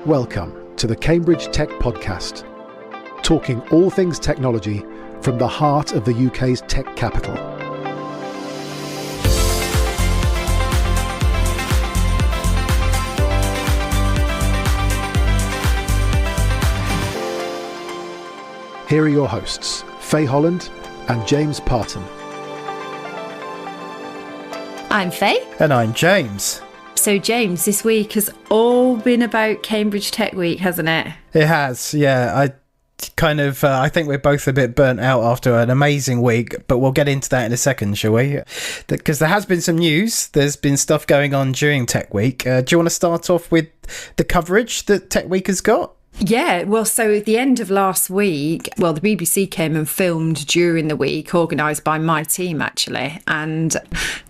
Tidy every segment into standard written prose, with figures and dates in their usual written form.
Welcome to the Cambridge Tech Podcast, talking all things technology from the heart of the UK's tech capital. Here are your hosts, Faye Holland and James Parton. I'm Faye. And I'm James. So James, this week has all been about Cambridge Tech Week, hasn't it? It has, yeah. I think we're both a bit burnt out after an amazing week, but we'll get into that in a second, shall we? Because there has been some news. There's been stuff going on during Tech Week. Do you want to start off with the coverage that Tech Week has got? Yeah, well, so at the end of last week, the BBC came and filmed during the week, organised by my team, actually, and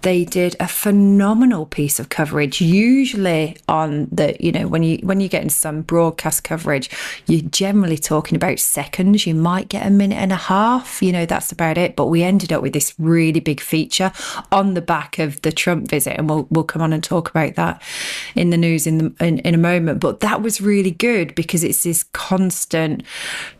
they did a phenomenal piece of coverage. Usually on the, when you get in some broadcast coverage, you're generally talking about seconds. You might get a minute and a half, that's about it. But we ended up with this really big feature on the back of the Trump visit, and we'll come on and talk about that in the news in a moment. But that was really good because it's this constant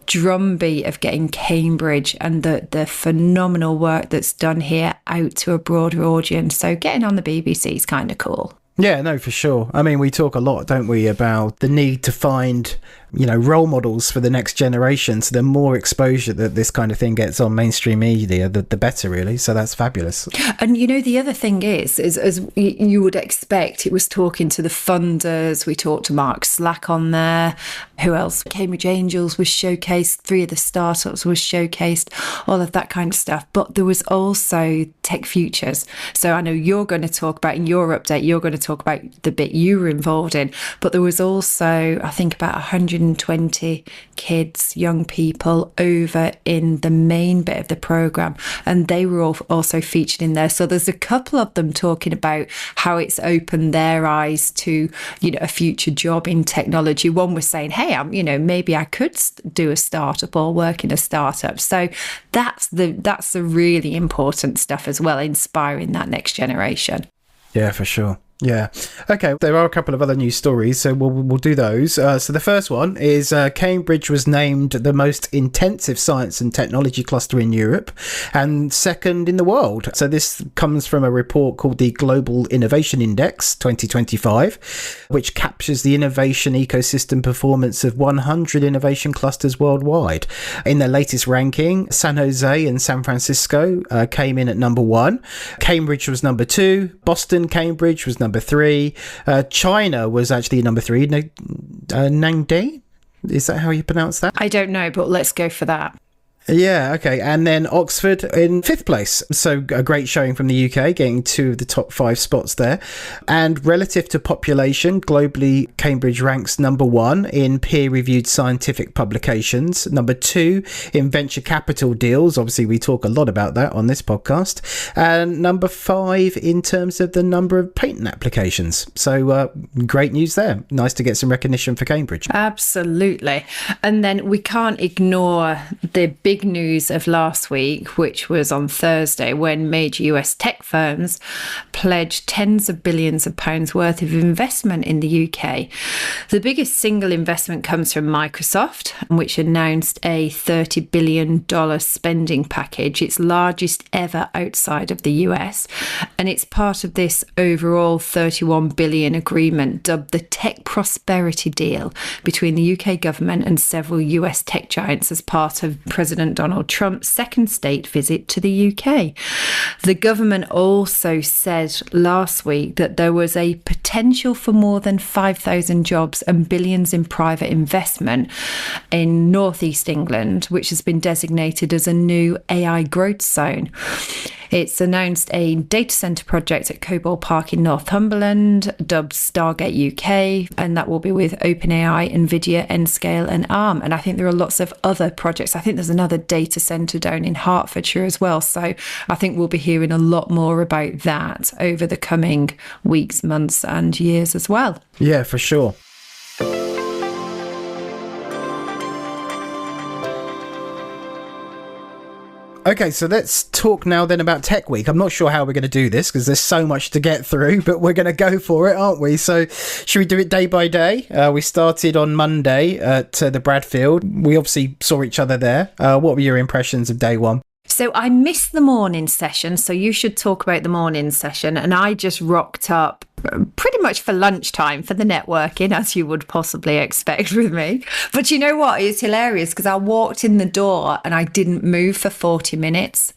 drumbeat of getting Cambridge and the phenomenal work that's done here out to a broader audience. So getting on the BBC is kind of cool. Yeah, no, for sure. I mean, we talk a lot, don't we, about the need to find, role models for the next generation. So the more exposure that this kind of thing gets on mainstream media, the better, really. So that's fabulous. And, the other thing is as you would expect, it was talking to the funders. We talked to Mark Slack on there. Who else? Cambridge Angels was showcased. 3 of the startups was showcased. All of that kind of stuff. But there was also Tech Futures. So I know you're going to talk about, in your update, you're going to talk about the bit you were involved in. But there was also, I think, about 120 kids, young people over in the main bit of the programme, and they were also featured in there. So there's a couple of them talking about how it's opened their eyes to, a future job in technology. One was saying, hey, maybe I could do a startup or work in a startup. So that's the really important stuff as well, inspiring that next generation. Yeah, for sure. Yeah. Okay. There are a couple of other news stories, so we'll do those. So the first one is Cambridge was named the most intensive science and technology cluster in Europe and second in the world. So this comes from a report called the Global Innovation Index 2025, which captures the innovation ecosystem performance of 100 innovation clusters worldwide. In their latest ranking, San Jose and San Francisco came in at number 1. Cambridge was number 2. Boston, Cambridge was number 3. China was actually number 3. Nangde? Is that how you pronounce that? I don't know, but let's go for that. Yeah, okay. And then Oxford in 5th place. So a great showing from the UK, getting 2 of the top 5 spots there. And relative to population, globally, Cambridge ranks number 1 in peer-reviewed scientific publications, number 2 in venture capital deals. Obviously, we talk a lot about that on this podcast. And number 5 in terms of the number of patent applications. So great news there. Nice to get some recognition for Cambridge. Absolutely. And then we can't ignore the big news of last week, which was on Thursday, when major US tech firms pledged tens of billions of pounds worth of investment in the UK. The biggest single investment comes from Microsoft, which announced a $30 billion spending package, its largest ever outside of the US. And it's part of this overall $31 billion agreement dubbed the Tech Prosperity Deal between the UK government and several US tech giants as part of President Donald Trump's second state visit to the UK. The government also said last week that there was a potential for more than 5,000 jobs and billions in private investment in northeast England, which has been designated as a new AI growth zone. It's announced a data centre project at Cobalt Park in Northumberland, dubbed Stargate UK, and that will be with OpenAI, NVIDIA, Nscale and ARM. And I think there are lots of other projects. I think there's another data centre down in Hertfordshire as well. So I think we'll be hearing a lot more about that over the coming weeks, months and years as well. Yeah, for sure. Okay, so let's talk now then about Tech Week. I'm not sure how we're going to do this because there's so much to get through, but we're going to go for it, aren't we? So should we do it day by day? We started on Monday at the Bradfield. We obviously saw each other there. What were your impressions of day one? So I missed the morning session, so you should talk about the morning session. And I just rocked up pretty much for lunchtime for the networking, as you would possibly expect with me. But you know what? It's hilarious because I walked in the door and I didn't move for 40 minutes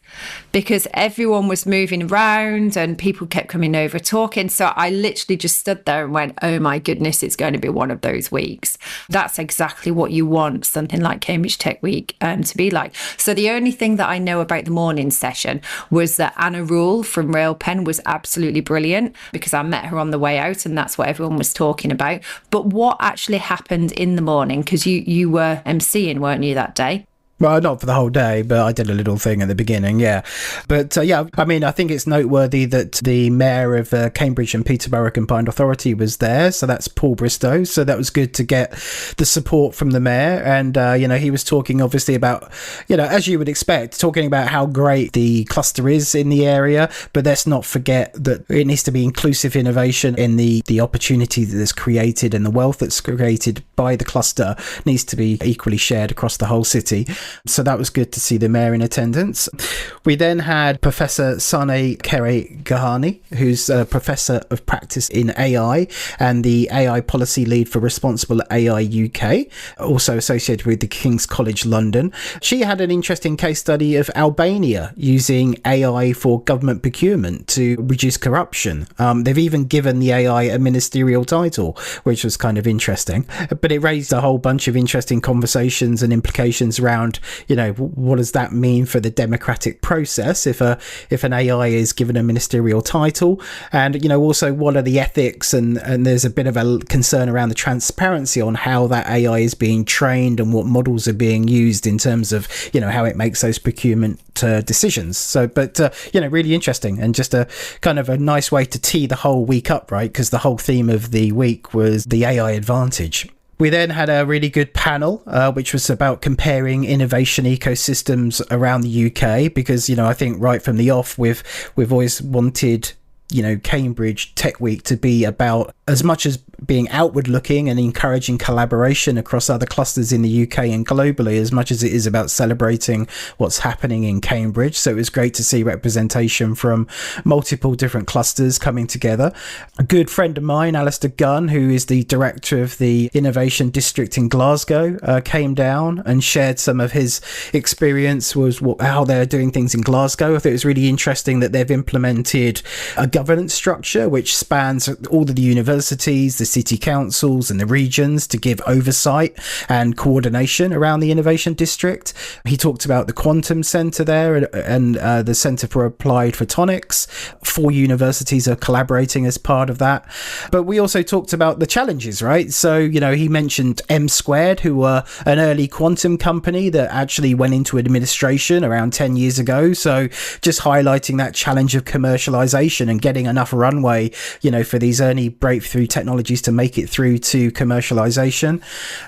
because everyone was moving around and people kept coming over talking. So I literally just stood there and went, oh my goodness, it's going to be one of those weeks. That's exactly what you want something like Cambridge Tech Week to be like. So the only thing that I know about the morning session was that Anna Rule from Railpen was absolutely brilliant because I met her on the way out and that's what everyone was talking about. But what actually happened in the morning, because you were emceeing, weren't you, that day? Well, not for the whole day, but I did a little thing at the beginning, yeah. But yeah, I mean, I think it's noteworthy that the Mayor of Cambridge and Peterborough Combined Authority was there. So that's Paul Bristow. So that was good to get the support from the Mayor. And, he was talking obviously about, as you would expect, talking about how great the cluster is in the area. But let's not forget that it needs to be inclusive innovation in the opportunity that is created and the wealth that's created by the cluster needs to be equally shared across the whole city. So that was good to see the Mayor in attendance. We then had Professor Sane Kere-Gahani, who's a Professor of Practice in AI and the AI Policy Lead for Responsible AI UK, also associated with the King's College London. She had an interesting case study of Albania using AI for government procurement to reduce corruption. They've even given the AI a ministerial title, which was kind of interesting. But it raised a whole bunch of interesting conversations and implications around, what does that mean for the democratic process if an AI is given a ministerial title, and also what are the ethics, and there's a bit of a concern around the transparency on how that AI is being trained and what models are being used in terms of how it makes those procurement decisions. So but really interesting and just a kind of a nice way to tee the whole week up, right? Because the whole theme of the week was the AI advantage. We then had a really good panel, which was about comparing innovation ecosystems around the UK, because, I think right from the off, we've always wanted, Cambridge Tech Week to be about, as much as being outward looking and encouraging collaboration across other clusters in the UK and globally, as much as it is about celebrating what's happening in Cambridge. So it was great to see representation from multiple different clusters coming together. A good friend of mine, Alistair Gunn, who is the director of the Innovation District in Glasgow, came down and shared some of his experience was how they're doing things in Glasgow. I thought it was really interesting that they've implemented a governance structure which spans all of the universities, the city councils and the regions to give oversight and coordination around the innovation district. He talked about the quantum centre there and the Centre for Applied Photonics. 4 universities are collaborating as part of that. But we also talked about the challenges, right? So, he mentioned M Squared, who were an early quantum company that actually went into administration around 10 years ago. So just highlighting that challenge of commercialization and getting enough runway, for these early breakthrough technologies to make it through to commercialization.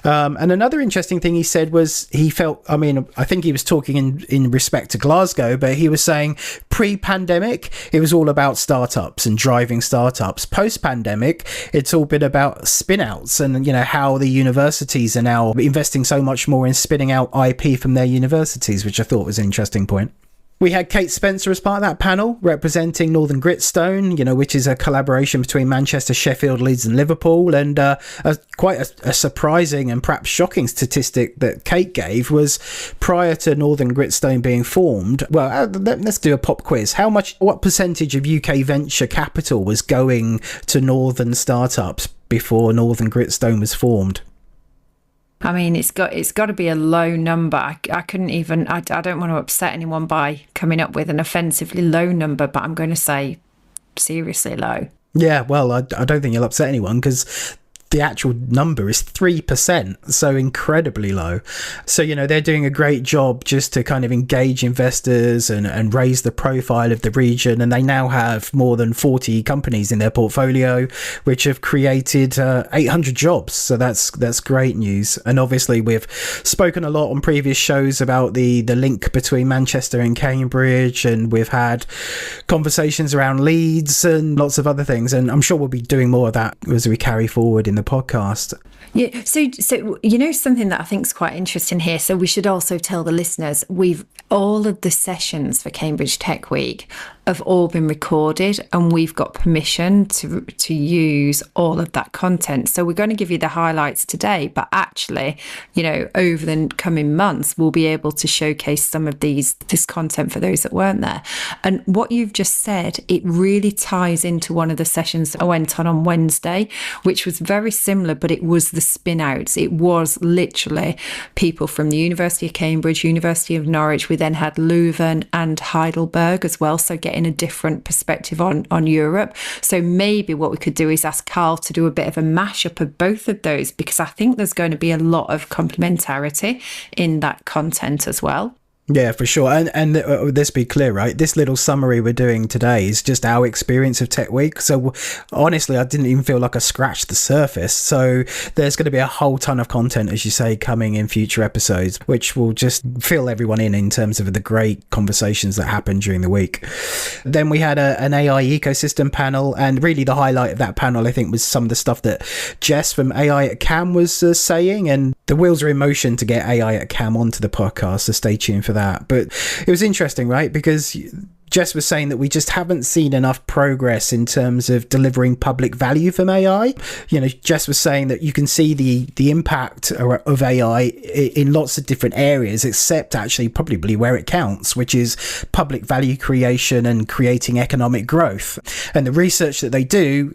And another interesting thing he said was he felt, I think he was talking in respect to Glasgow, but he was saying pre-pandemic, it was all about startups and driving startups. Post-pandemic, it's all been about spin-outs and, how the universities are now investing so much more in spinning out IP from their universities, which I thought was an interesting point. We had Kate Spencer as part of that panel representing Northern Gritstone, which is a collaboration between Manchester, Sheffield, Leeds and Liverpool. And quite a surprising and perhaps shocking statistic that Kate gave was prior to Northern Gritstone being formed. Well, let's do a pop quiz. What percentage of UK venture capital was going to Northern startups before Northern Gritstone was formed? It's got to be a low number. I couldn't even, I don't want to upset anyone by coming up with an offensively low number, but I'm going to say seriously low. Yeah, well, I don't think you'll upset anyone because the actual number is 3%, so incredibly low. So, they're doing a great job just to kind of engage investors and raise the profile of the region. And they now have more than 40 companies in their portfolio, which have created 800 jobs. So that's great news. And obviously, we've spoken a lot on previous shows about the link between Manchester and Cambridge, and we've had conversations around Leeds and lots of other things. And I'm sure we'll be doing more of that as we carry forward in the podcast. Yeah, so something that I think is quite interesting here. So we should also tell the listeners, all of the sessions for Cambridge Tech Week have all been recorded, and we've got permission to use all of that content. So we're going to give you the highlights today, but actually, over the coming months, we'll be able to showcase some of this content for those that weren't there. And what you've just said, it really ties into one of the sessions that I went on Wednesday, which was very similar, but it was the spin outs. It was literally people from the University of Cambridge, University of Norwich. We then had Leuven and Heidelberg as well, so getting a different perspective on Europe. So maybe what we could do is ask Carl to do a bit of a mashup of both of those, because I think there's going to be a lot of complementarity in that content as well. Yeah, for sure. And let's be clear, right? This little summary we're doing today is just our experience of Tech Week. So honestly, I didn't even feel like I scratched the surface. So there's going to be a whole ton of content, as you say, coming in future episodes, which will just fill everyone in terms of the great conversations that happened during the week. Then we had an AI ecosystem panel, and really the highlight of that panel, I think, was some of the stuff that Jess from AI at CAM was saying, and the wheels are in motion to get AI at CAM onto the podcast, so stay tuned for that. But it was interesting, right? Because Jess was saying that we just haven't seen enough progress in terms of delivering public value from AI. Jess was saying that you can see the impact of AI in lots of different areas, except actually probably where it counts, which is public value creation and creating economic growth. And the research that they do,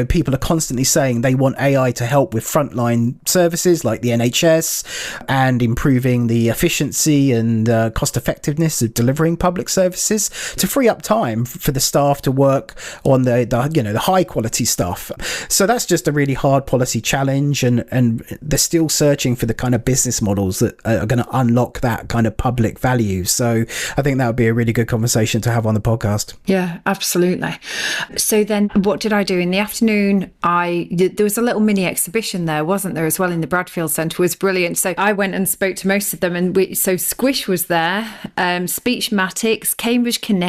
people are constantly saying they want AI to help with frontline services like the NHS and improving the efficiency and cost effectiveness of delivering public services, to free up time for the staff to work on the high quality stuff. So that's just a really hard policy challenge, and they're still searching for the kind of business models that are going to unlock that kind of public value. So I think that would be a really good conversation to have on the podcast. Yeah, absolutely. So then what did I do in the afternoon? There was a little mini exhibition there, wasn't there, as well, in the Bradfield Centre. It was brilliant. So I went and spoke to most of them, and so Squish was there, Speechmatics, Cambridge Kinetics,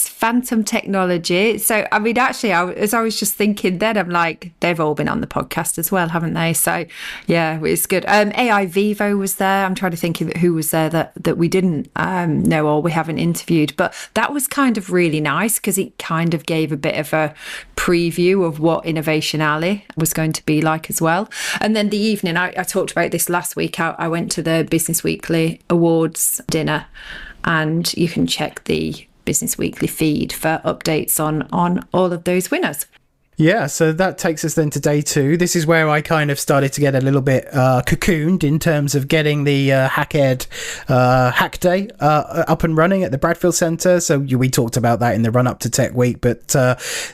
Phantom Technology. So I mean, actually, as I was just thinking then, I'm like, they've all been on the podcast as well, haven't they? So yeah, it's good. AI Vivo was there. I'm trying to think of who was there that we didn't know or we haven't interviewed, but that was kind of really nice because it kind of gave a bit of a preview of what Innovation Alley was going to be like as well. And then the evening, I talked about this last week, I went to the Business Weekly Awards dinner, and you can check the Business Weekly feed for updates on all of those winners. Yeah, so that takes us then to day 2. This is where I kind of started to get a little bit cocooned in terms of getting the Hack Day up and running at the Bradfield Centre. So we talked about that in the run-up to Tech Week, but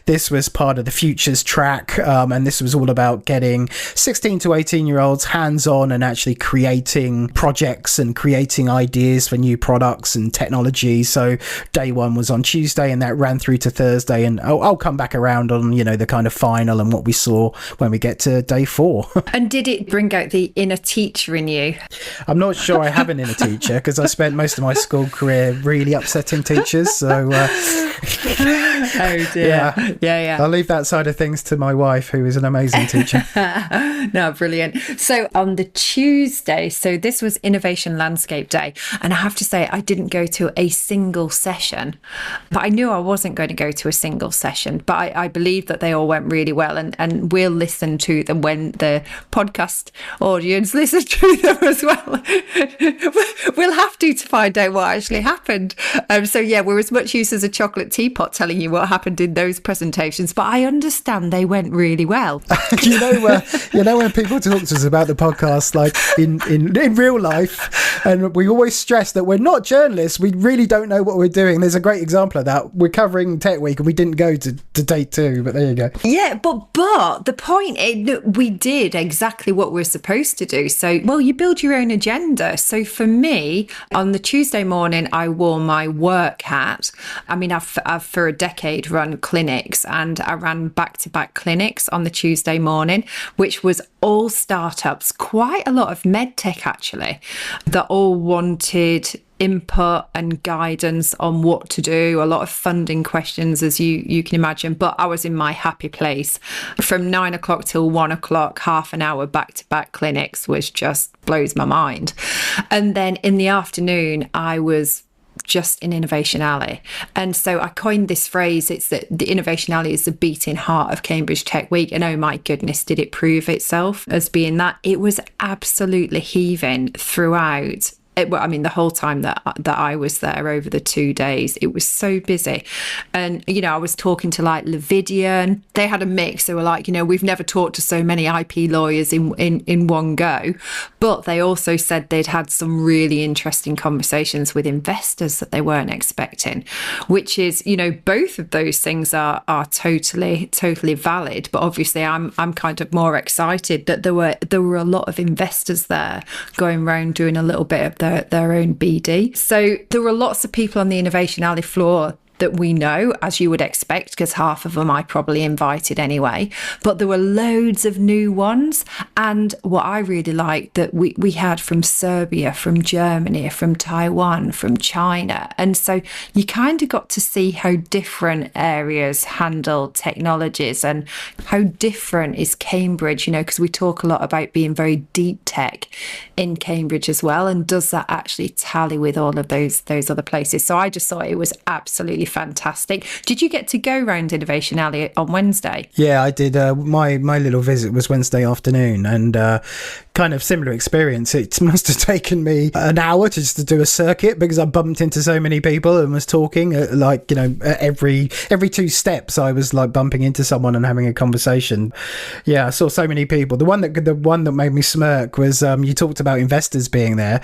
this was part of the Futures track, and this was all about getting 16 to 18-year-olds hands-on and actually creating projects and creating ideas for new products and technology. So day 1 was on Tuesday, and that ran through to Thursday, and I'll come back around on, the kind of final and what we saw when we get to day 4. And did it bring out the inner teacher in you? I'm not sure I have an inner teacher because I spent most of my school career really upsetting teachers. So oh dear. Yeah. I'll leave that side of things to my wife, who is an amazing teacher. No, brilliant. So on the Tuesday, so this was Innovation Landscape Day, and I have to say I didn't go to a single session, but I knew I wasn't going to go to a single session, but I believe that they all went really well, and we'll listen to them when the podcast audience listen to them as well. We'll have to find out what actually happened. So yeah, we're as much use as a chocolate teapot telling you what happened in those presentations, but I understand they went really well. When people talk to us about the podcast, like in real life, and we always stress that we're not journalists, we really don't know what we're doing. There's a great example of that. We're covering Tech Week and we didn't go to day 2, but there you go. Yeah. Yeah, but the point is that we did exactly what we're supposed to do. So, well, you build your own agenda. So for me, on the Tuesday morning, I wore my work hat. I mean, I've for a decade run clinics, and I ran back-to-back clinics on the Tuesday morning, which was all startups, quite a lot of medtech actually, that all wanted input and guidance on what to do, a lot of funding questions, as you can imagine. But I was in my happy place from 9 o'clock till 1 o'clock, half an hour back-to-back clinics, which just blows my mind. And then in the afternoon, I was just in Innovation Alley. And so I coined this phrase, it's that the Innovation Alley is the beating heart of Cambridge Tech Week. And oh my goodness, did it prove itself as being that. It was absolutely heaving throughout. I mean, the whole time that I was there over the 2 days, it was so busy. And, you know, I was talking to like Levidian. They had a mix. They were like, you know, we've never talked to so many IP lawyers in one go. But they also said they'd had some really interesting conversations with investors that they weren't expecting, which is, you know, both of those things are totally valid. But obviously I'm kind of more excited that there were a lot of investors there going around doing a little bit of their own BD. So there were lots of people on the Innovation Alley floor that we know, as you would expect, because half of them I probably invited anyway. But there were loads of new ones. And what I really liked that we had from Serbia, from Germany, from Taiwan, from China. And so you kind of got to see how different areas handle technologies and how different is Cambridge, you know, because we talk a lot about being very deep tech in Cambridge as well. And does that actually tally with all of those other places? So I just thought it was absolutely fantastic. Did you get to go round Innovation Alley on Wednesday? Yeah, I did. My little visit was Wednesday afternoon, and kind of similar experience. It must have taken me an hour just to do a circuit because I bumped into so many people and was talking like, you know, every 2 steps I was like bumping into someone and having a conversation. Yeah, I saw so many people. The one that made me smirk was you talked about investors being there.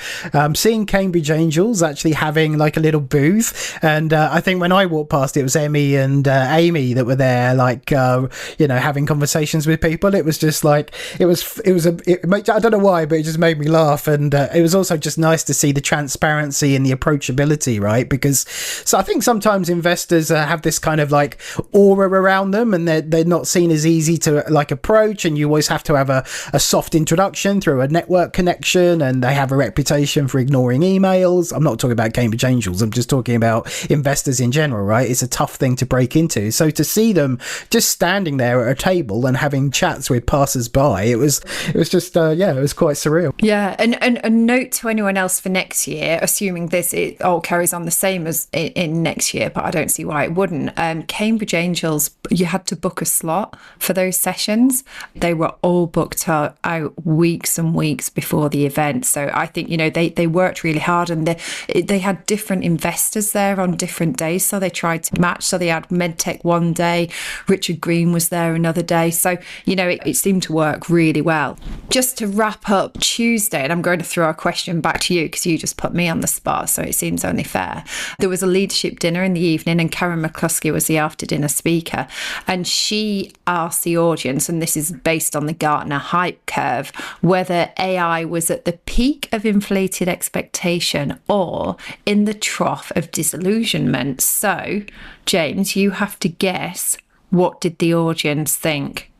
Seeing Cambridge Angels actually having like a little booth, and I think when I walked past, it was Emmy and Amy that were there, like you know, having conversations with people. It was just like I don't know why, but it just made me laugh. And it was also just nice to see the transparency and the approachability, right? Because so I think sometimes investors have this kind of like aura around them, and they're not seen as easy to like approach, and you always have to have a soft introduction through a network connection, and they have a reputation for ignoring emails. I'm not talking about Cambridge Angels, I'm just talking about investors in general, right? It's a tough thing to break into. So to see them just standing there at a table and having chats with passers-by, it was just it was quite surreal. Yeah, and a note to anyone else for next year, assuming it all carries on the same as in next year, but I don't see why it wouldn't. Cambridge Angels, you had to book a slot for those sessions. They were all booked out weeks and weeks before the event. So I think, you know, they worked really hard, and they had different investors there on different days, so they tried to match. So they had MedTech one day, Richard Green was there another day. So, you know, it seemed to work really well. Just to wrap up Tuesday, and I'm going to throw a question back to you because you just put me on the spot, so it seems only fair. There was a leadership dinner in the evening, and Karen McCluskey was the after dinner speaker, and she asked the audience, and this is based on the Gartner hype curve, whether AI was at the peak of inflated expectation or in the trough of disillusionment. So, James, you have to guess, what did the audience think?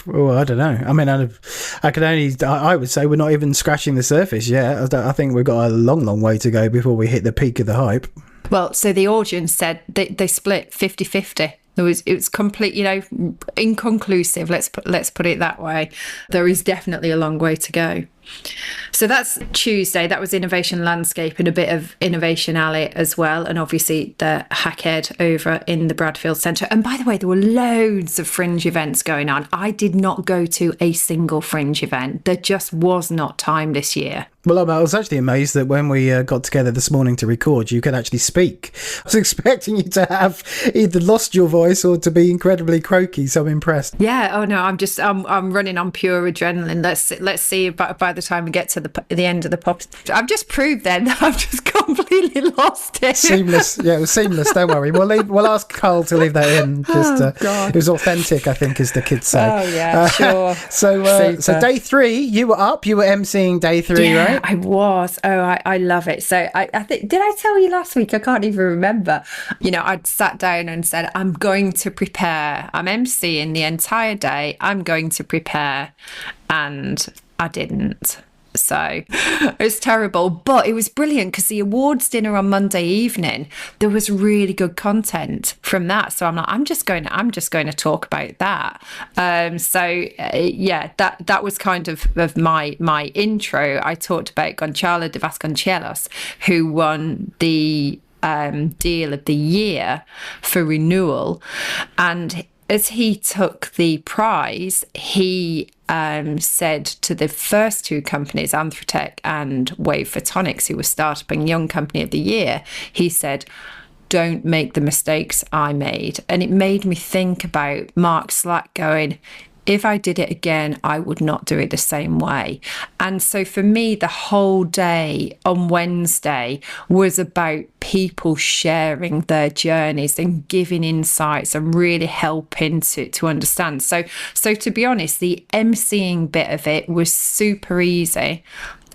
Well, I don't know. I mean, I would say we're not even scratching the surface yet. I think we've got a long way to go before we hit the peak of the hype. Well, so the audience said they split 50-50. It was complete, you know, inconclusive. Let's put it that way. There is definitely a long way to go. So that's Tuesday. That was Innovation Landscape and a bit of Innovation Alley as well. And obviously the Hackhead over in the Bradfield Centre. And by the way, there were loads of fringe events going on. I did not go to a single fringe event. There just was not time this year. Well, I was actually amazed that when we got together this morning to record, you could actually speak. I was expecting you to have either lost your voice or to be incredibly croaky, so I'm impressed. Yeah, oh no, I'm running on pure adrenaline. Let's see by the time we get to the end of the pop. I've just proved then that I've just got completely lost it. Seamless. Yeah, it was seamless. Don't worry. We'll ask Carl to leave that in. It was authentic, I think, as the kids say. Oh, yeah, sure. So day 3, you were up. You were emceeing day 3, yeah, right? I was. Oh, I love it. So I think, did I tell you last week? I can't even remember. I'd sat down and said, I'm going to prepare. I'm emceeing the entire day. I'm going to prepare. And I didn't. So it was terrible, but it was brilliant because the awards dinner on Monday evening, there was really good content from that. So I'm like, I'm just going to talk about that. That was kind of my intro. I talked about Gonçalo de Vasconcelos, who won the deal of the year for renewal, and as he took the prize, he said to the first 2 companies, Anthrotech and Wave Photonics, who were Startup and Young Company of the Year, he said, don't make the mistakes I made. And it made me think about Mark Slack going, if I did it again, I would not do it the same way. And so for me, the whole day on Wednesday was about people sharing their journeys and giving insights and really helping to understand. So to be honest, the emceeing bit of it was super easy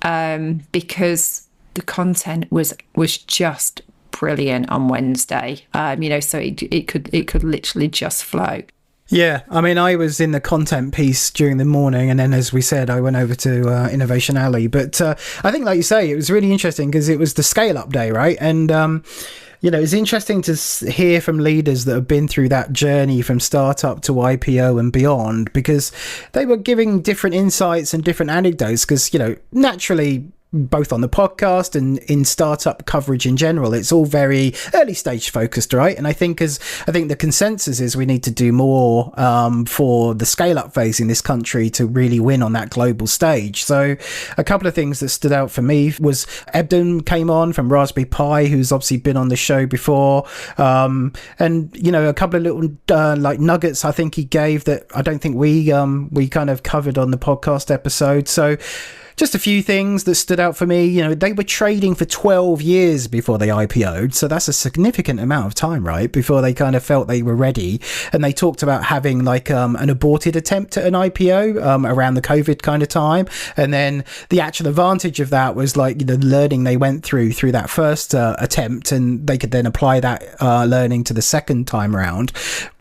because the content was just brilliant on Wednesday. So it could literally just flow. Yeah, I mean, I was in the content piece during the morning, and then, as we said, I went over to Innovation Alley. But I think, like you say, it was really interesting because it was the scale-up day, right? And, it's interesting to hear from leaders that have been through that journey from startup to IPO and beyond, because they were giving different insights and different anecdotes because, naturally, both on the podcast and in startup coverage in general, it's all very early stage focused, right? And I think the consensus is we need to do more for the scale up phase in this country to really win on that global stage. So a couple of things that stood out for me was Ebden came on from Raspberry Pi, who's obviously been on the show before, and a couple of little like nuggets I think he gave that I don't think we kind of covered on the podcast episode. So just a few things that stood out for me. They were trading for 12 years before they IPO'd. So that's a significant amount of time, right? Before they kind of felt they were ready. And they talked about having like an aborted attempt at an IPO around the COVID kind of time. And then the actual advantage of that was like the learning they went through that first attempt. And they could then apply that learning to the second time around.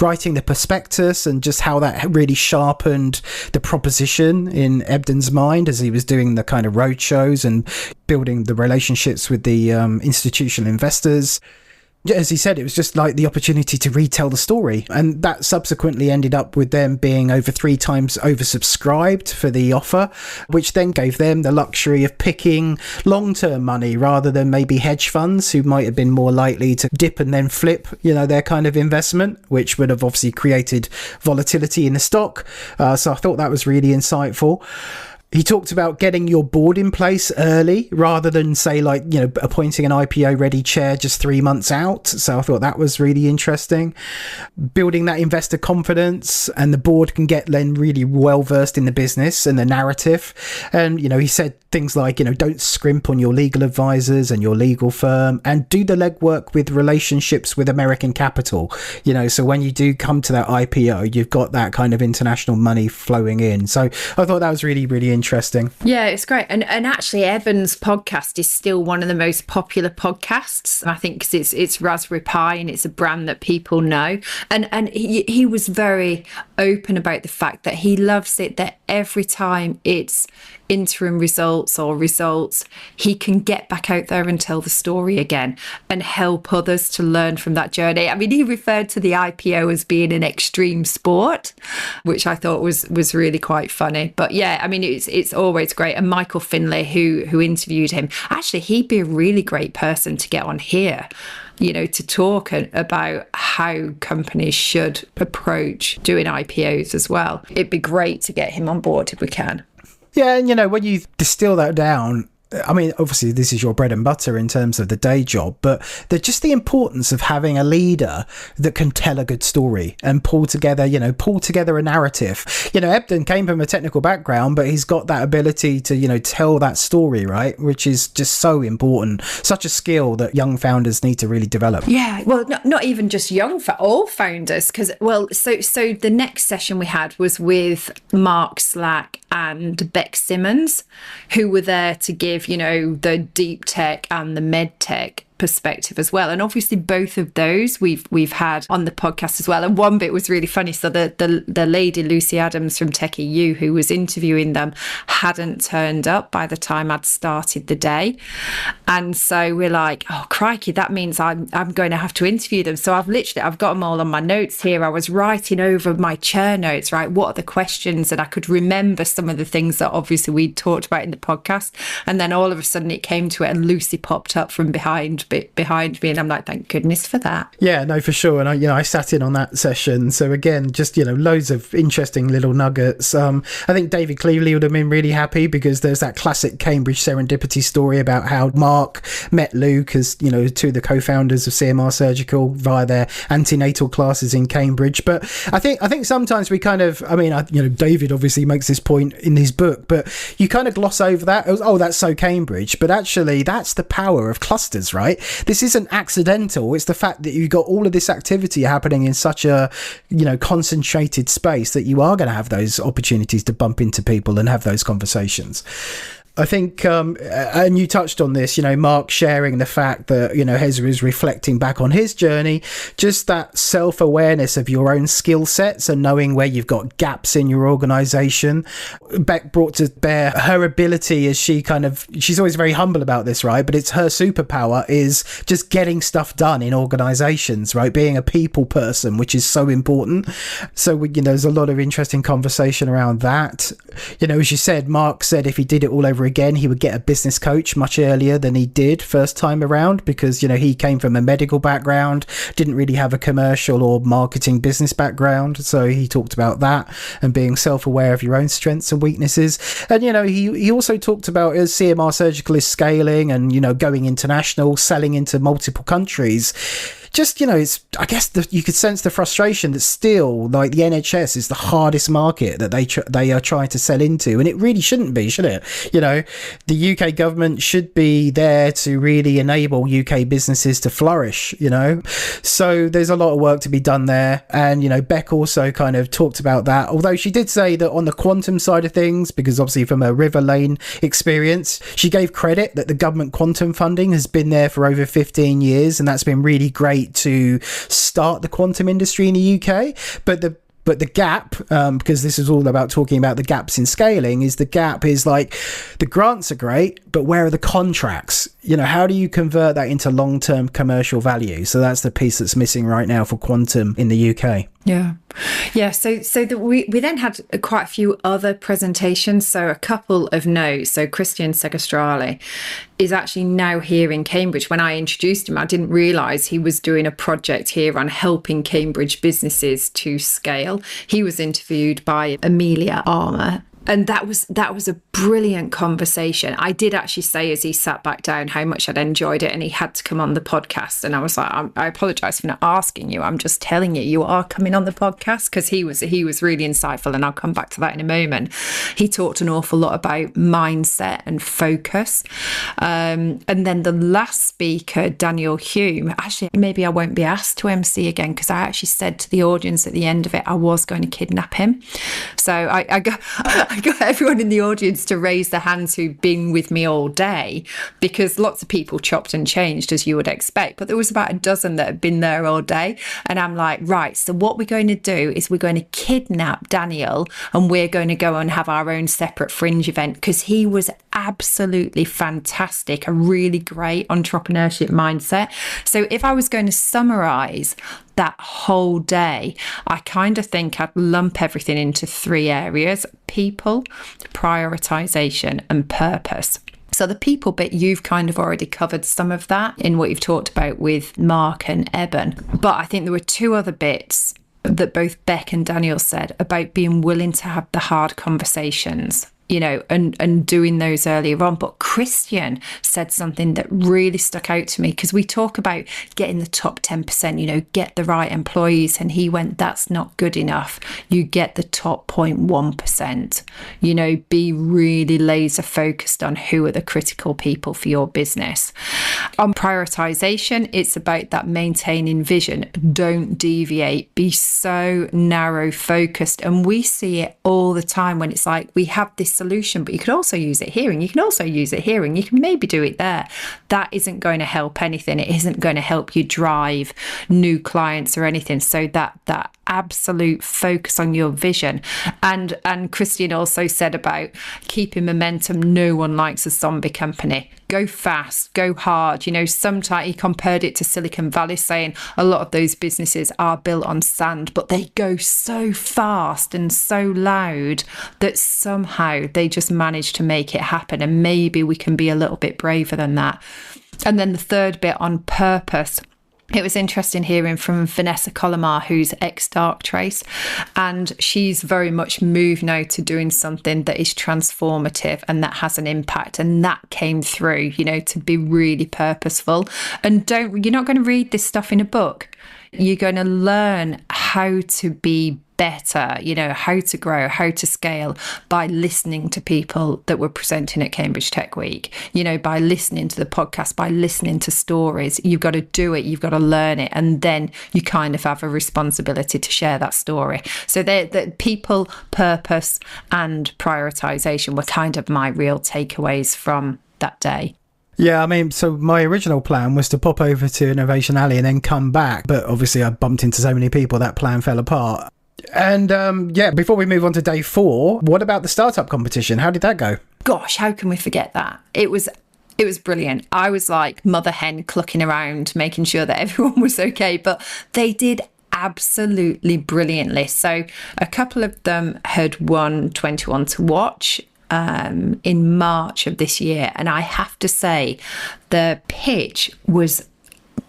Writing the prospectus and just how that really sharpened the proposition in Ebden's mind as he was doing the kind of road shows and building the relationships with the institutional investors. As he said, it was just like the opportunity to retell the story, and that subsequently ended up with them being over 3 times oversubscribed for the offer, which then gave them the luxury of picking long-term money rather than maybe hedge funds who might have been more likely to dip and then flip their kind of investment, which would have obviously created volatility in the stock. So I thought that was really insightful. He talked about getting your board in place early rather than say appointing an IPO ready chair just 3 months out. So I thought that was really interesting. Building that investor confidence, and the board can get then really well versed in the business and the narrative. And, he said things like, don't scrimp on your legal advisors and your legal firm, and do the legwork with relationships with American capital. So when you do come to that IPO, you've got that kind of international money flowing in. So I thought that was really, really interesting. Yeah, it's great. And actually, Evan's podcast is still one of the most popular podcasts. I think because it's Raspberry Pi and it's a brand that people know. And he was very open about the fact that he loves it, that every time it's interim results or results, he can get back out there and tell the story again and help others to learn from that journey. I mean, he referred to the IPO as being an extreme sport, which I thought was really quite funny. But yeah, I mean, it's always great. And Michael Finlay, who interviewed him, actually, he'd be a really great person to get on here, to talk about how companies should approach doing IPOs as well. It'd be great to get him on board if we can. Yeah, and when you distill that down, I mean, obviously this is your bread and butter in terms of the day job, but just the importance of having a leader that can tell a good story and pull together a narrative. Ebden came from a technical background, but he's got that ability to, tell that story, right? Which is just so important. Such a skill that young founders need to really develop. Yeah, well, not even just young, for all founders, because, so the next session we had was with Mark Slack and Beck Simmons, who were there to give, the deep tech and the med tech perspective as well. And obviously both of those we've had on the podcast as well. And one bit was really funny. So the lady Lucy Adams from Tech EU, who was interviewing them, hadn't turned up by the time I'd started the day. And so we're like, oh crikey, that means I'm going to have to interview them. So I've got them all on my notes here. I was writing over my chair notes, right? What are the questions? And I could remember some of the things that obviously we'd talked about in the podcast. And then all of a sudden it came to it and Lucy popped up from behind me, and I'm like, thank goodness for that. Yeah, no, for sure. And I sat in on that session, so again, just loads of interesting little nuggets. I think David Cleveley would have been really happy, because there's that classic Cambridge serendipity story about how Mark met Luke as two of the co-founders of CMR Surgical via their antenatal classes in Cambridge. But I think sometimes we kind of, David obviously makes this point in his book, but you kind of gloss over that. Oh, that's so Cambridge, but actually that's the power of clusters, right? This isn't accidental. It's the fact that you've got all of this activity happening in such a, concentrated space that you are going to have those opportunities to bump into people and have those conversations. I think, and you touched on this, Mark sharing the fact that, Hezra is reflecting back on his journey, just that self-awareness of your own skill sets and knowing where you've got gaps in your organisation. Beck brought to bear her ability as she's always very humble about this, right? But it's her superpower is just getting stuff done in organisations, right? Being a people person, which is so important. So, there's a lot of interesting conversation around that. As you said, Mark said if he did it all over again, he would get a business coach much earlier than he did first time around, because he came from a medical background, didn't really have a commercial or marketing business background. So he talked about that and being self-aware of your own strengths and weaknesses. And he also talked about, as CMR Surgical is scaling and going international, selling into multiple countries, just it's, I guess you could sense the frustration that still, like, the NHS is the hardest market that they are trying to sell into, and it really shouldn't be, should it? The UK government should be there to really enable UK businesses to flourish. So there's a lot of work to be done there. And Beck also kind of talked about that, although she did say that on the quantum side of things, because obviously from a River Lane experience, she gave credit that the government quantum funding has been there for over 15 years, and that's been really great to start the quantum industry in the UK. But the gap, because this is all about talking about the gaps in scaling, is the gap is like, the grants are great, but where are the contracts? How do you convert that into long-term commercial value? So that's the piece that's missing right now for quantum in the UK. Yeah. So we then had quite a few other presentations. So a couple of notes. So Christian Segastrale is actually now here in Cambridge. When I introduced him, I didn't realise he was doing a project here on helping Cambridge businesses to scale. He was interviewed by Amelia Armour. And that was a brilliant conversation. I did actually say, as he sat back down, how much I'd enjoyed it, and he had to come on the podcast. And I was like, I apologise for not asking you. I'm just telling you, you are coming on the podcast, because he was really insightful, and I'll come back to that in a moment. He talked an awful lot about mindset and focus. And then the last speaker, Daniel Hume, actually, maybe I won't be asked to MC again, because I actually said to the audience at the end of it, I was going to kidnap him. So I got everyone in the audience to raise their hands who'd been with me all day, because lots of people chopped and changed, as you would expect, but there was about a dozen that had been there all day. And I'm like, right, so what we're going to do is we're going to kidnap Daniel, and we're going to go and have our own separate fringe event, because he was absolutely fantastic, a really great entrepreneurship mindset. So if I was going to summarize that whole day, I kind of think I'd lump everything into three areas: people, prioritization, and purpose. So the people bit, you've kind of already covered some of that in what you've talked about with Mark and Eben. But I think there were two other bits that both Beck and Daniel said about being willing to have the hard conversations. and doing those earlier on. But Christian said something that really stuck out to me, because we talk about getting the top 10%, get the right employees. And he went, that's not good enough. You get the top 0.1%, be really laser focused on who are the critical people for your business. On prioritization, it's about that maintaining vision. Don't deviate. Be so narrow focused. And we see it all the time when it's like, we have this solution, but you could also use it here, and you can also use it here, and you can maybe do it there. That isn't going to help anything. It isn't going to help you drive new clients or anything. So that absolute focus on your vision. And Christian also said about keeping momentum. No one likes a zombie company. Go fast, go hard. Sometimes he compared it to Silicon Valley, saying a lot of those businesses are built on sand, but they go so fast and so loud that somehow they just manage to make it happen. And maybe we can be a little bit braver than that. And then the third bit on purpose. It was interesting hearing from Vanessa Colomar, who's ex-Darktrace, and she's very much moved now to doing something that is transformative and that has an impact. And that came through, to be really purposeful. And you're not going to read this stuff in a book. You're going to learn how to be better, how to grow, how to scale by listening to people that were presenting at Cambridge Tech Week, by listening to the podcast, by listening to stories. You've got to do it. You've got to learn it. And then you kind of have a responsibility to share that story. So the people, purpose and prioritization were kind of my real takeaways from that day. Yeah, so my original plan was to pop over to Innovation Alley and then come back. But obviously I bumped into so many people that plan fell apart. And before we move on to day 4, what about the startup competition? How did that go? Gosh, how can we forget that? It was brilliant. I was like mother hen clucking around, making sure that everyone was okay. But they did absolutely brilliantly. So a couple of them had won 21 to watch in March of this year. And I have to say, the pitch was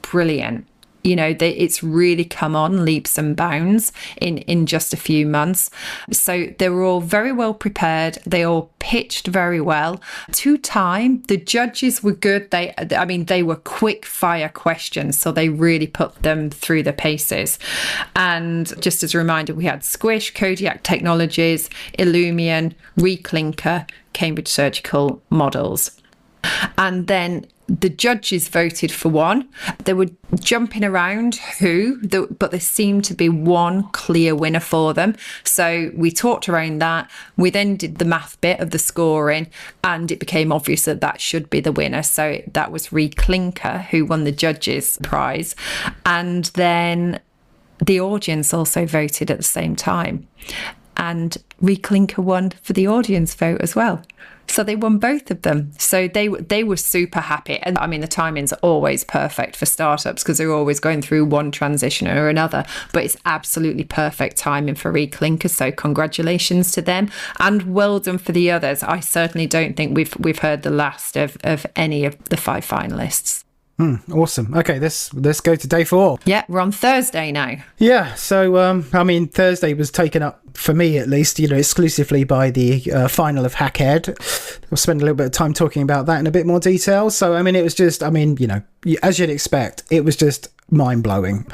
brilliant. It's really come on leaps and bounds in just a few months. So they were all very well prepared. They all pitched very well. To time, the judges were good. They were quick fire questions, so they really put them through the paces. And just as a reminder, we had Squish, Kodiak Technologies, Illumian, Reclinker, Cambridge Surgical Models. And then the judges voted for one. They were jumping around but there seemed to be one clear winner for them. So we talked around that. We then did the math bit of the scoring, and it became obvious that should be the winner. So that was Reclinker, who won the judges' prize. And then the audience also voted at the same time. And Reclinker won for the audience vote as well. So they won both of them. So they were super happy. And the timing's always perfect for startups because they're always going through one transition or another. But it's absolutely perfect timing for Reclinker. So congratulations to them, and well done for the others. I certainly don't think we've heard the last of any of the 5 finalists. Awesome. Okay, let's go to day 4. Yeah, we're on Thursday now. Yeah, so Thursday was taken up, for me at least, exclusively by the final of Hackhead. We'll spend a little bit of time talking about that in a bit more detail. So it was just, as you'd expect, it was just mind-blowing.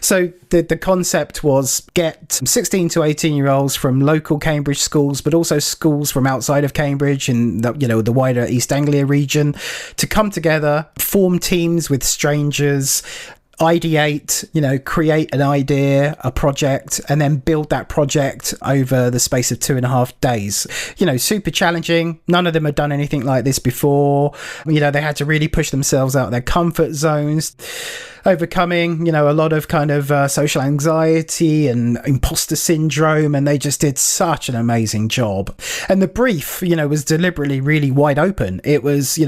So the concept was get 16 to 18-year-olds from local Cambridge schools, but also schools from outside of Cambridge and the wider East Anglia region, to come together, form teams with strangers, ideate, create an idea, a project, and then build that project over the space of 2.5 days. Super challenging. None of them had done anything like this before. They had to really push themselves out of their comfort zones, overcoming, a lot of kind of social anxiety and imposter syndrome, and they just did such an amazing job. And the brief, was deliberately really wide open. It was,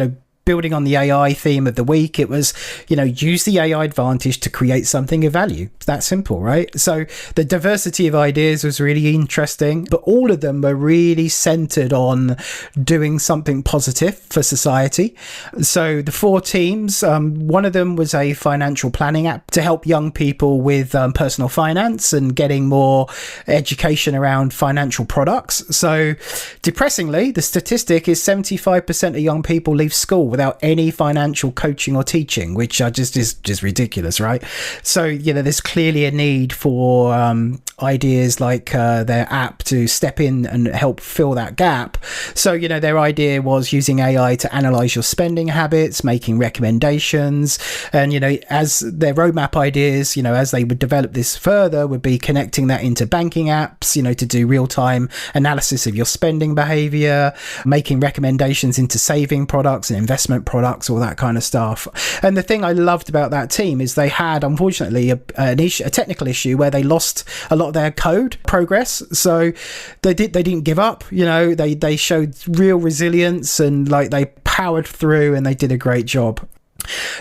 building on the AI theme of the week, it was, use the AI advantage to create something of value. It's that simple, right? So the diversity of ideas was really interesting, but all of them were really centered on doing something positive for society. So the 4 teams, one of them was a financial planning app to help young people with personal finance and getting more education around financial products. So depressingly, the statistic is 75% of young people leave school without any financial coaching or teaching, which is just ridiculous, right? So, there's clearly a need for ideas like their app to step in and help fill that gap. So, their idea was using AI to analyze your spending habits, making recommendations, and, as their roadmap ideas, as they would develop this further, would be connecting that into banking apps, to do real-time analysis of your spending behavior, making recommendations into saving products and investment products, all that kind of stuff. And the thing I loved about that team is they had, unfortunately, a technical issue where they lost a lot of their code progress. So they didn't give up. They showed real resilience, and they powered through, and they did a great job.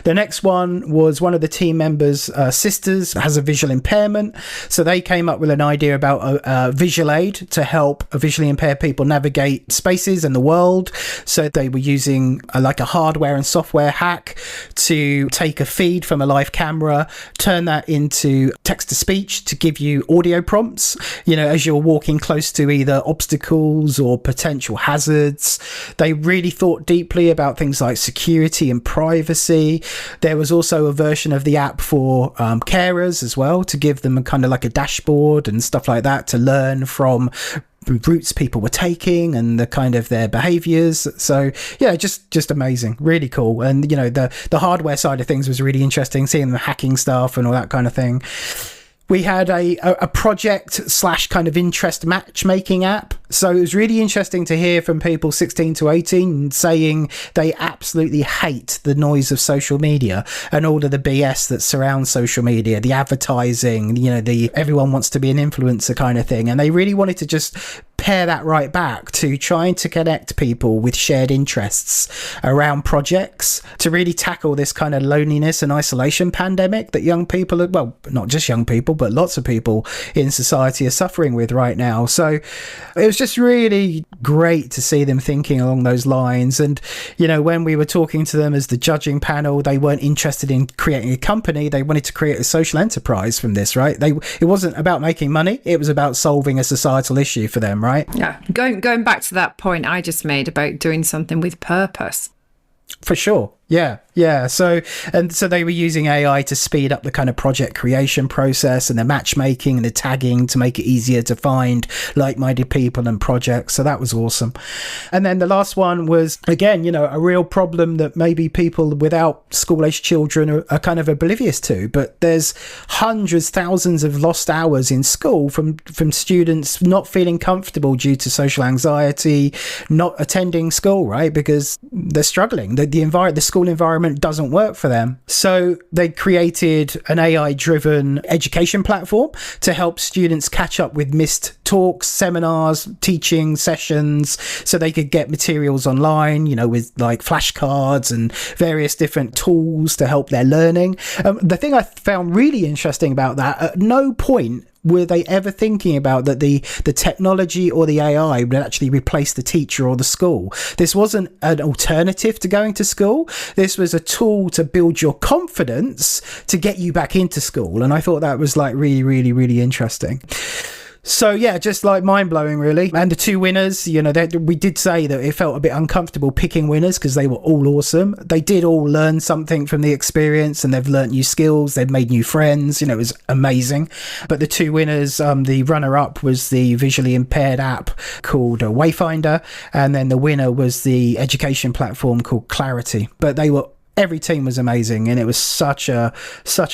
The next one was one of the team members' sisters has a visual impairment. So they came up with an idea about a visual aid to help visually impaired people navigate spaces and the world. So they were using a hardware and software hack to take a feed from a live camera, turn that into text to speech to give you audio prompts, as you're walking close to either obstacles or potential hazards. They really thought deeply about things like security and privacy. There was also a version of the app for carers as well, to give them a kind of like a dashboard and stuff like that to learn from routes people were taking and the kind of their behaviors. So just amazing, really cool. And the hardware side of things was really interesting, seeing the hacking stuff and all that kind of thing. We had a project / kind of interest matchmaking app. So it was really interesting to hear from people 16 to 18 saying they absolutely hate the noise of social media and all of the BS that surrounds social media, the advertising, the everyone wants to be an influencer kind of thing. And they really wanted to just pair that right back to trying to connect people with shared interests around projects to really tackle this kind of loneliness and isolation pandemic that young people, well, not just young people, but lots of people in society are suffering with right now. So it was just really great to see them thinking along those lines. And, when we were talking to them as the judging panel, they weren't interested in creating a company. They wanted to create a social enterprise from this, right? It wasn't about making money. It was about solving a societal issue for them, right? Yeah. Going back to that point I just made about doing something with purpose. For sure. Yeah. So they were using AI to speed up the kind of project creation process and the matchmaking and the tagging to make it easier to find like-minded people and projects. So that was awesome. And then the last one was, again, a real problem that maybe people without school-aged children are kind of oblivious to. But there's hundreds, thousands of lost hours in school from students not feeling comfortable due to social anxiety, not attending school, right? Because they're struggling. The school environment doesn't work for them. So they created an AI-driven education platform to help students catch up with missed talks, seminars, teaching sessions, so they could get materials online, with like flashcards and various different tools to help their learning. The thing I found really interesting about that, at no point were they ever thinking about that the technology or the AI would actually replace the teacher or the school. This wasn't an alternative to going to school. This was a tool to build your confidence to get you back into school. And I thought that was really, really, really interesting. So yeah, just like mind-blowing really. And the 2 winners, we did say that it felt a bit uncomfortable picking winners because they were all awesome. They did all learn something from the experience, and they've learnt new skills, they've made new friends, it was amazing. But the 2 winners, the runner-up was the visually impaired app called Wayfinder, and then the winner was the education platform called Clarity. But they were Every team was amazing, and it was such a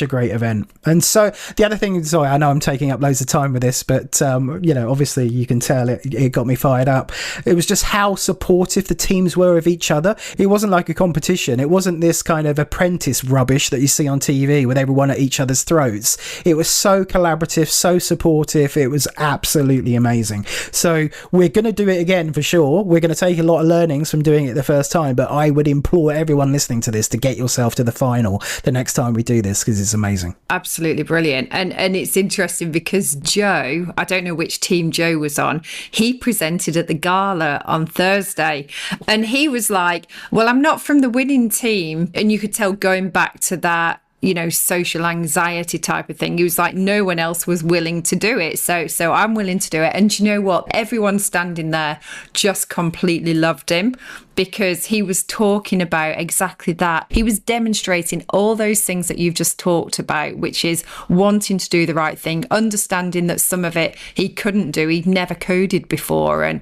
great event. And so the other thing, sorry, I know I'm taking up loads of time with this, but obviously you can tell it got me fired up. It was just how supportive the teams were of each other. It wasn't like a competition. It wasn't this kind of apprentice rubbish that you see on TV with everyone at each other's throats. It was so collaborative, so supportive. It was absolutely amazing. So we're going to do it again for sure. We're going to take a lot of learnings from doing it the first time, but I would implore everyone listening to this to get yourself to the final the next time we do this, because it's amazing. Absolutely brilliant. And it's interesting because Joe, I don't know which team Joe was on, he presented at the gala on Thursday, and he was like, well, I'm not from the winning team. And you could tell, going back to that, social anxiety type of thing. He was like, no one else was willing to do it. So I'm willing to do it. And you know what? Everyone standing there just completely loved him, because he was talking about exactly that. He was demonstrating all those things that you've just talked about, which is wanting to do the right thing, understanding that some of it he couldn't do. He'd never coded before. And,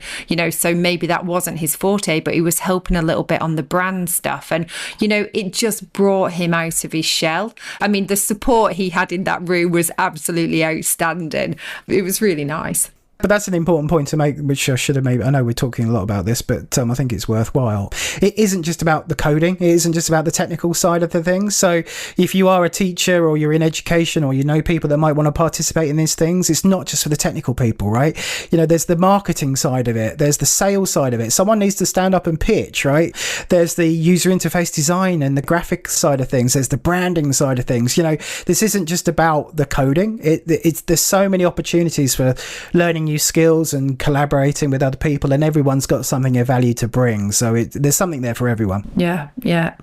so maybe that wasn't his forte, but he was helping a little bit on the brand stuff. And, it just brought him out of his shell. I mean, the support he had in that room was absolutely outstanding. It was really nice. But that's an important point to make, which I should have made. I know we're talking a lot about this, but I think it's worthwhile. It isn't just about the coding. It isn't just about the technical side of the thing. So if you are a teacher, or you're in education, or people that might want to participate in these things, it's not just for the technical people, right? There's the marketing side of it. There's the sales side of it. Someone needs to stand up and pitch, right? There's the user interface design and the graphic side of things. There's the branding side of things. This isn't just about the coding. There's so many opportunities for learning new skills and collaborating with other people, and everyone's got something of value to bring. So there's something there for everyone. Yeah.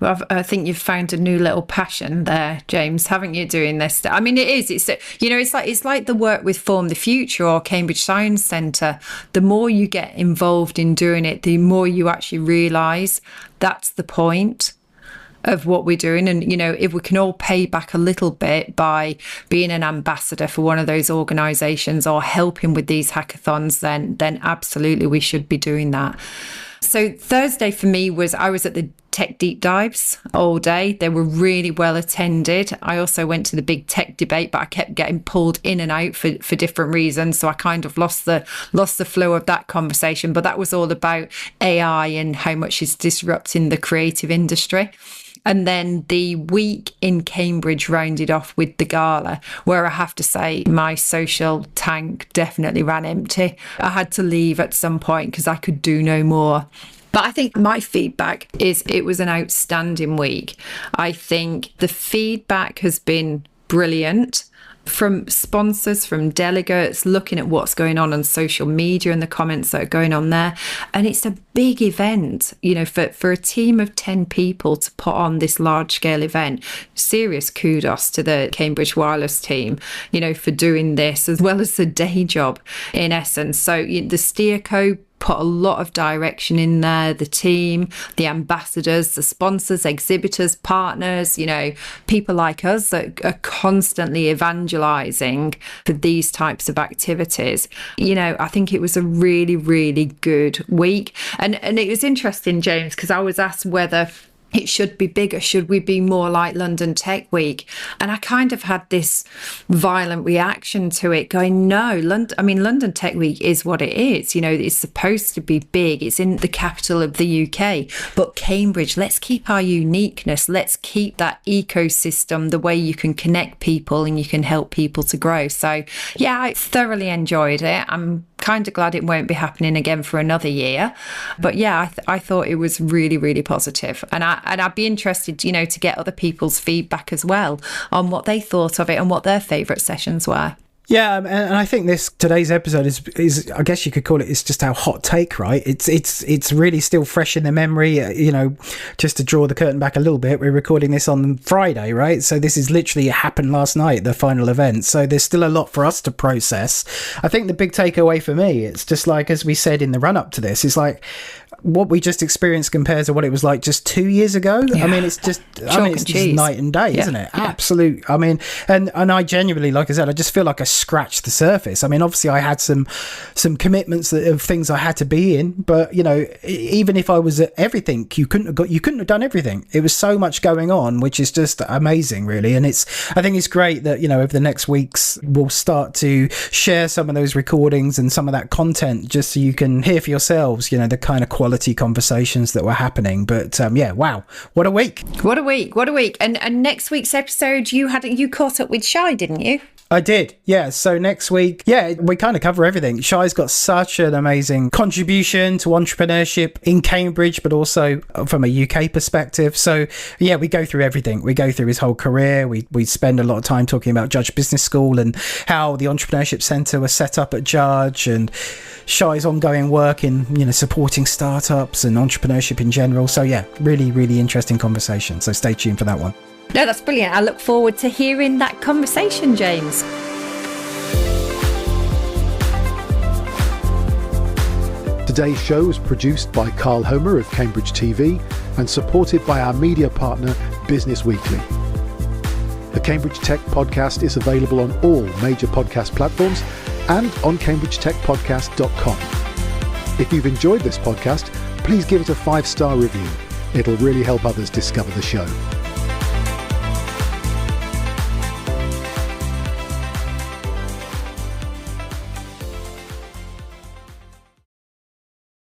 Well, I think you've found a new little passion there, James, haven't you, doing this? I mean, it is. It's like the work with Form the Future or Cambridge Science Centre. The more you get involved in doing it, the more you actually realise that's the point of what we're doing. And if we can all pay back a little bit by being an ambassador for one of those organizations or helping with these hackathons, then absolutely we should be doing that. So Thursday for me I was at the tech deep dives all day. They were really well attended. I also went to the big tech debate, but I kept getting pulled in and out for different reasons. So I kind of lost the flow of that conversation. But that was all about AI and how much it's disrupting the creative industry. And then the week in Cambridge rounded off with the gala, where I have to say my social tank definitely ran empty. I had to leave at some point because I could do no more. But I think my feedback is it was an outstanding week. I think the feedback has been brilliant. From sponsors, from delegates, looking at what's going on social media and the comments that are going on there. And it's a big event, for a team of 10 people to put on this large scale event. Serious kudos to the Cambridge Wireless team, for doing this, as well as the day job in essence. So the Steerco put a lot of direction in there, the team, the ambassadors, the sponsors, exhibitors, partners, people like us that are constantly evangelizing for these types of activities. I think it was a really, really good week. And it was interesting, James, because I was asked whether it should be bigger. Should we be more like London Tech Week? And I kind of had this violent reaction to it going, no, London Tech Week is what it is. It's supposed to be big. It's in the capital of the UK. But Cambridge, let's keep our uniqueness. Let's keep that ecosystem, the way you can connect people and you can help people to grow. So yeah, I thoroughly enjoyed it. I'm kind of glad it won't be happening again for another year. But yeah, I thought it was really, really positive. And I'd be interested, to get other people's feedback as well on what they thought of it and what their favourite sessions were. Yeah, and I think today's episode is I guess you could call it's just our hot take, right? It's really still fresh in the memory. Just to draw the curtain back a little bit, we're recording this on Friday, right? So this is literally happened last night, the final event. So there's still a lot for us to process. I think the big takeaway for me, it's just like, as we said in the run up to this, is like, what we just experienced compared to what it was like just 2 years ago. Yeah. I mean, it's just night and day, isn't it? Yeah. Absolute. I mean, and I genuinely, like I said, I just feel like I scratched the surface. I mean, obviously I had some commitments of things I had to be in, but you know, even if I was at everything, you couldn't have done everything. It was so much going on, which is just amazing, really. And I think it's great that, you know, over the next weeks we'll start to share some of those recordings and some of that content, just so you can hear for yourselves, you know, the kind of quality conversations that were happening. But yeah, wow, what a week. What a week. And next week's episode, you caught up with Shy, didn't you? I did, yeah. So next week, yeah, we kind of cover everything. Shy's got such an amazing contribution to entrepreneurship in Cambridge, but also from a UK perspective. So yeah, we go through everything. We go through his whole career. We spend a lot of time talking about Judge Business School and how the Entrepreneurship Centre was set up at Judge, and Shy's ongoing work in, you know, supporting startups and entrepreneurship in general. So yeah, really, really interesting conversation. So stay tuned for that one. No, that's brilliant. I look forward to hearing that conversation, James. Today's show was produced by Carl Homer of Cambridge TV and supported by our media partner, Business Weekly. The Cambridge Tech Podcast is available on all major podcast platforms and on cambridgetechpodcast.com. If you've enjoyed this podcast, please give it a 5-star review. It'll really help others discover the show.